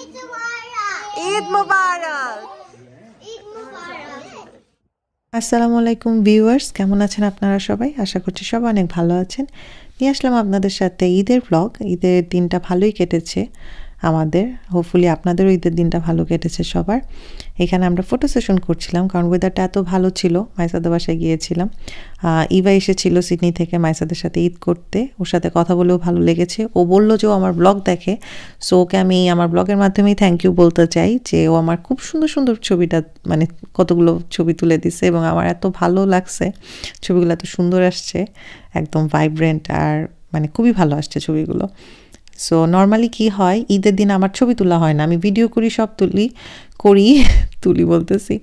ঈদ মোবারক। আসসালামু আলাইকুম ভিউয়ার্স, কেমন আছেন আপনারা সবাই? আশা করছি সবাই অনেক ভালো আছেন। নিয়ে আসলাম আপনাদের সাথে ঈদের ব্লগ। ঈদের দিনটা ভালোই কেটেছে আমাদের, হোপফুলি আপনাদেরও ঈদের দিনটা ভালো কেটেছে সবার। এখানে আমরা ফটো সেশন করছিলাম কারণ ওয়েদারটা এত ভালো ছিল। মাইসাদের বাসায় গিয়েছিলাম, ইভা এসেছিল সিডনি থেকে মাইসাদের সাথে ঈদ করতে। ওর সাথে কথা বলেও ভালো লেগেছে। ও বললো যে ও আমার ব্লগ দেখে, সো ওকে আমি আমার ব্লগের মাধ্যমেই থ্যাংক ইউ বলতে চাই যে ও আমার খুব সুন্দর সুন্দর ছবিটা, মানে কতগুলো ছবি তুলে দিছে এবং আমার এত ভালো লাগছে। ছবিগুলো এত সুন্দর আসছে, একদম ভাইব্রেন্ট, আর মানে খুবই ভালো আসছে ছবিগুলো। সো নর্মালি কি হয়, ঈদের দিন আমার ছবি তোলা হয় না, আমি ভিডিও করি, সব করি তুলি বলতেছি,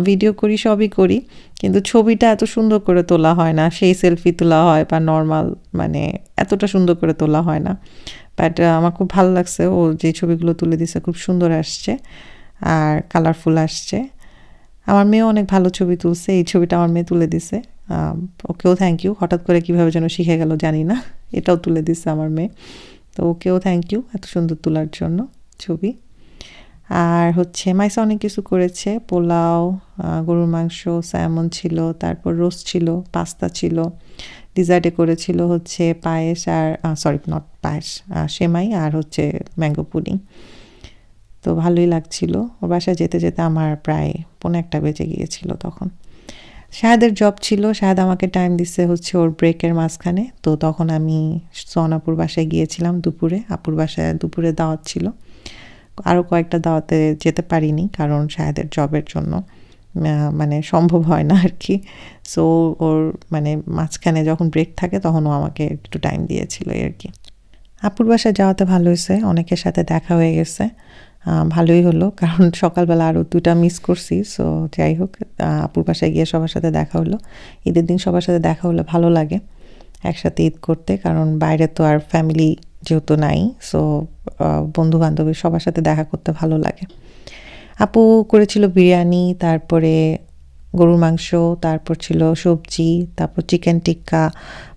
ভিডিও করি, সবই করি, কিন্তু ছবিটা এত সুন্দর করে তোলা হয় না। সেই সেলফি তোলা হয় বা নর্মাল, মানে এতটা সুন্দর করে তোলা হয় না। বাট আমার খুব ভালো লাগছে, ও যে ছবিগুলো তুলে দিছে খুব সুন্দর আসছে আর কালারফুল আসছে। আমার মেয়েও অনেক ভালো ছবি তুলছে, এই ছবিটা আমার মেয়ে তুলে দিছে। ওকেও থ্যাংক ইউ, হঠাৎ করে কীভাবে যেন শিখে গেল জানি না, এটাও তুলে দিছে আমার মেয়ে। তো ওকেও থ্যাংক ইউ এত সুন্দর তোলার জন্য ছবি। আর হচ্ছে মাইসা অনেক কিছু করেছে, পোলাও, গরুর মাংস, স্যামন ছিল, তারপর রোস্ট ছিল, পাস্তা ছিল, ডিজার্টে করেছিল হচ্ছে পায়েস আর সরি নট পায়েস, সেমাই আর হচ্ছে ম্যাঙ্গো পুডিং। তো ভালোই লাগছিল। ওর বাসায় যেতে যেতে আমার প্রায় 1:45 বেজে গিয়েছিল তখন। শাহেদের জব ছিল, শাহেদ আমাকে টাইম দিচ্ছে হচ্ছে ওর ব্রেকের মাঝখানে। তো তখন আমি সোনাপুর বাসায় গিয়েছিলাম দুপুরে, আপুর বাসায় দুপুরে দাওয়াত ছিল। আরও কয়েকটা দাওয়াতে যেতে পারিনি কারণ শাহেদের জবের জন্য মানে সম্ভব হয় না আর কি। সো ওর মানে মাঝখানে যখন ব্রেক থাকে তখন ও আমাকে একটু টাইম দিয়েছিল আর কি। আপুর বাসায় যাওয়াতে ভালো হয়েছে, অনেকের সাথে দেখা হয়ে গেছে, ভালোই হলো কারণ সকালবেলা আরও 2টা মিস করছি। সো যাই হোক, আপুর বাসায় গিয়ে সবার সাথে দেখা হলো। ঈদের দিন সবার সাথে দেখা হলে ভালো লাগে একসাথে ঈদ করতে, কারণ বাইরে তো আর ফ্যামিলি যেহেতু নাই, সো বন্ধু বান্ধবী সবার সাথে দেখা করতে ভালো লাগে। আপু করেছিল বিরিয়ানি, তারপরে গরুর মাংস, তারপর ছিল সবজি, তারপর চিকেন টিক্কা,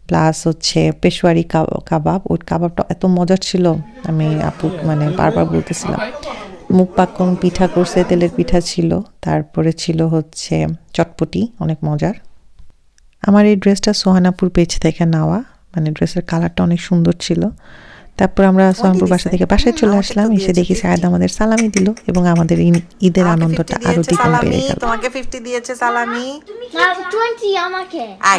প্লাস হচ্ছে পেশোয়ারি কাবাব। ওই কাবাবটা এত মজার ছিল, আমি আপু মানে বারবার বলতেছিলাম। মুখ পাক্কন পিঠা করছে, তেলের পিঠা ছিল, তারপরে ছিল হচ্ছে চটপটি, অনেক মজার। আমার এই ড্রেসটা সোহানাপুর পেজ থেকে নেওয়া, মানে ড্রেসের কালারটা অনেক সুন্দর ছিল। তারপর আমরা সোহানপুর বাসা থেকে বাসায় চলে আসলাম, এসে দেখি সায়েদ আমাদের সালামি দিল এবং আমাদের ঈদের আনন্দটা আরো দ্বিগুণ বেড়ে গেল। তোমাকে 50 দিয়েছে সালামি। মা 20 আমাকে। আই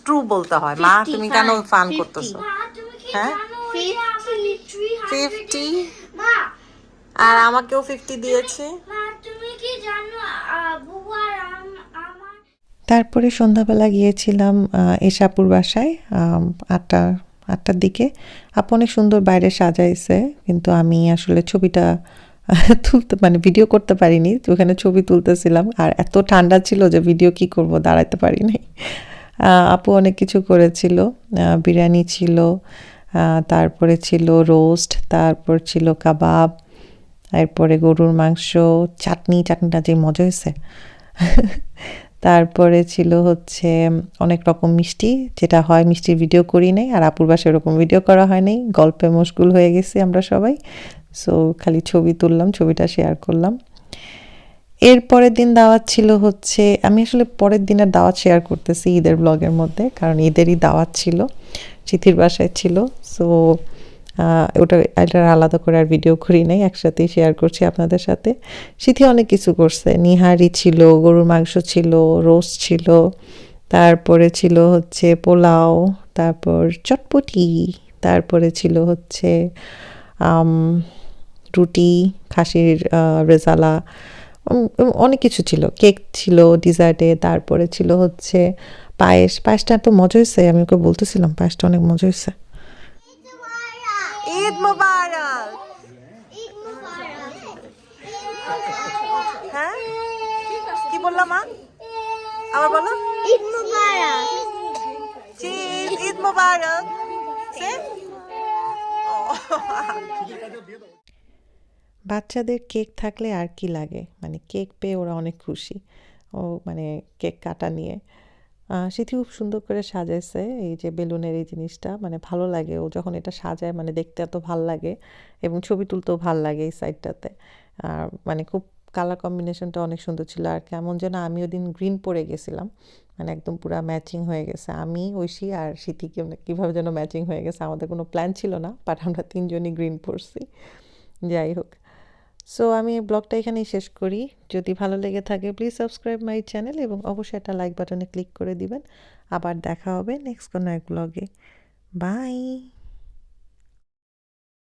ট্রু বলতে হয় মা, তুমি কেন ফান করতেছো? মা তুমি কি হ্যাঁ, জানো এটা আসলে 300 50 মা আর আমাকেও 50 দিয়েছে। মা তুমি কি জানো বুবু আর আমার তারপরে সন্ধ্যাবেলা গিয়েছিলাম এশাপুর বাসায়, 8টার দিকে। আপু অনেক সুন্দর বাইরে সাজাইছে, কিন্তু আমি আসলে ছবিটা তুলতে মানে ভিডিও করতে পারিনি। তো ওখানে ছবি তুলতেছিলাম আর এত ঠান্ডা ছিল যে ভিডিও কি করব, দাঁড়াতে পারিনি। আপু অনেক কিছু করেছিল, বিরিয়ানি ছিল, তারপরে ছিল রোস্ট, তারপর ছিল কাবাব, এরপরে গরুর মাংস, চাটনিটা যে মজা হয়েছে। তারপরে ছিল হচ্ছে অনেক রকম মিষ্টি, যেটা হয় মিষ্টির ভিডিও করি নাই, আর আপুর বাসায় এরকম ভিডিও করা হয় নাই, গল্পে মশগুল হয়ে গেছি আমরা সবাই। সো খালি ছবি তুললাম, ছবিটা শেয়ার করলাম। এর পরের দিন দাওয়াত ছিল হচ্ছে, আমি আসলে পরের দিনের দাওয়াত শেয়ার করতেছি ঈদের ব্লগের মধ্যে, কারণ ঈদেরই দাওয়াত ছিল, চিঠির বাসায় ছিল। সো এটার আলাদা করে আর ভিডিও করি নাই, একসাথেই শেয়ার করছি আপনাদের সাথে। সিথি অনেক কিছু করছে, নিহারি ছিল, গরুর মাংস ছিল, রোস্ট ছিল, তারপরে ছিল হচ্ছে পোলাও, তারপর চটপটি, তারপরে ছিল হচ্ছে রুটি, খাসির রেজালা, অনেক কিছু ছিল, কেক ছিল ডিজার্টে, তারপরে ছিল হচ্ছে পায়েসটা এত মজা হয়েছে, আমি ওকে বলতেছিলাম পায়েসটা অনেক মজা হয়েছে। ঈদ মোবারক। ঈদ মুবারক হ্যাঁ, কি বললাম মা? আবার বলো। ঈদ মুবারক চিজ, ঈদ মোবারক। সে বাচ্চাদের কেক থাকলে আর কি লাগে, মানে কেক পেয়ে ওরা অনেক খুশি। ও মানে কেক কাটা নিয়ে সিথি খুব সুন্দর করে সাজাইছে এই যে বেলুনের এই জিনিসটা, মানে ভালো লাগে ও যখন এটা সাজায়, মানে দেখতে এত ভাল লাগে এবং ছবি তুলতেও ভাল লাগে এই সাইডটাতে। আর মানে খুব কালার কম্বিনেশনটা অনেক সুন্দর ছিল। আর কেমন যেন আমি ওদিন গ্রিন পরে গেছিলাম, মানে একদম পুরা ম্যাচিং হয়ে গেছে। আমি, ঐশী আর সিথি কীভাবে যেন ম্যাচিং হয়ে গেছে। আমাদের কোনো প্ল্যান ছিল না, বাট আমরা তিনজনই গ্রিন পরছি। যাই হোক, সো আমি এই ব্লগটা এখানেই শেষ করি। যদি ভালো লেগে থাকে প্লিজ সাবস্ক্রাইব মাই চ্যানেল এবং অবশ্যই একটা লাইক বাটনে ক্লিক করে দিবেন। আবার দেখা হবে নেক্সট কোনো এক ব্লগে। বাই।